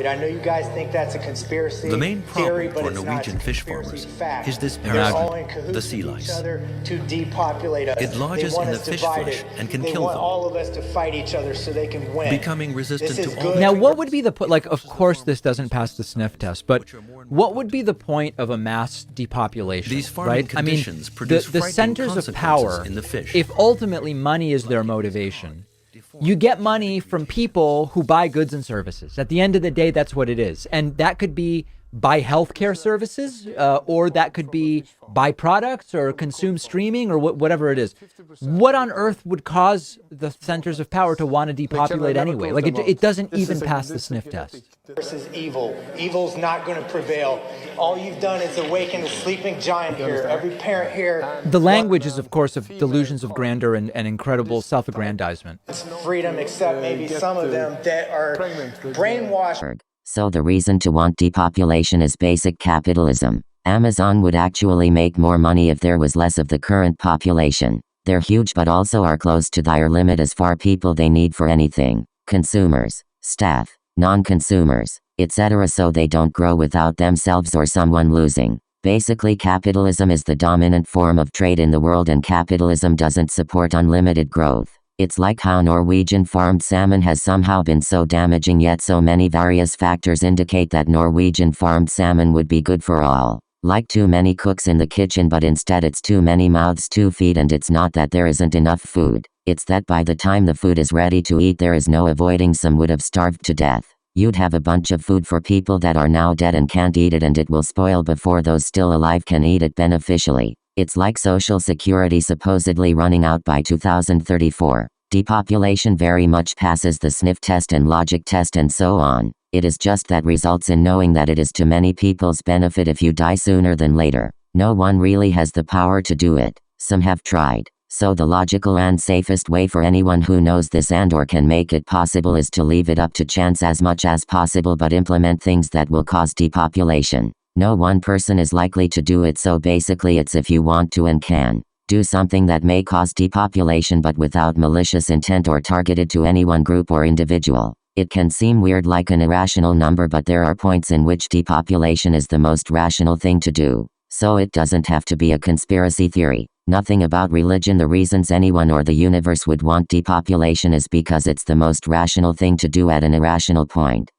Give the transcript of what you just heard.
I know you guys think that's a conspiracy The main theory, problem but for it's Norwegian not. It's a fish conspiracy farmers fact. is this They're all in parasite, cahoots the sea with each lice. other to depopulate us. It lodges they want in the us fish divided. flesh and can they kill want them, all of us to fight each other so they can win. becoming resistant This is to all. good. Now, what would be the point? Like, of course, this doesn't pass the sniff test, but what would be the point of a mass depopulation? These farming right? conditions I mean, produce the frightening centers of consequences power, in the fish. if ultimately money is their motivation, you get money from people who buy goods and services. At the end of the day, that's what it is. And that could be buy healthcare services, or that could be buy products or consume streaming or whatever it is. What on earth would cause the centers of power to want to depopulate anyway? Like, it doesn't even pass the sniff test. Versus evil. Evil's not going to prevail. All you've done is awaken a sleeping giant here. Every parent here. The language is, of course, of delusions of grandeur and incredible self-aggrandizement. Freedom, except maybe some of them that are brainwashed. So the reason to want depopulation is basic capitalism. Amazon would actually make more money if there was less of the current population. They're huge but also are close to their limit as far people they need for anything. Consumers, staff, non-consumers, etc. so they don't grow without themselves or someone losing. Basically, capitalism is the dominant form of trade in the world and capitalism doesn't support unlimited growth. It's like how Norwegian farmed salmon has somehow been so damaging, yet so many various factors indicate that Norwegian farmed salmon would be good for all. Like too many cooks in the kitchen, but instead it's too many mouths to feed, and it's not that there isn't enough food. It's that by the time the food is ready to eat there is no avoiding. Some would have starved to death. You'd have a bunch of food for people that are now dead and can't eat it, and it will spoil before those still alive can eat it beneficially. It's like Social Security supposedly running out by 2034. Depopulation very much passes the sniff test and logic test and so on. It is just that results in knowing that it is to many people's benefit if you die sooner than later. No one really has the power to do it. Some have tried. So the logical and safest way for anyone who knows this and or can make it possible is to leave it up to chance as much as possible, but implement things that will cause depopulation. No one person is likely to do it, so basically it's if you want to and can. Do something that may cause depopulation but without malicious intent or targeted to any one group or individual. It can seem weird, like an irrational number, but there are points in which depopulation is the most rational thing to do. So it doesn't have to be a conspiracy theory. Nothing about religion. The reasons anyone or the universe would want depopulation is because it's the most rational thing to do at an irrational point.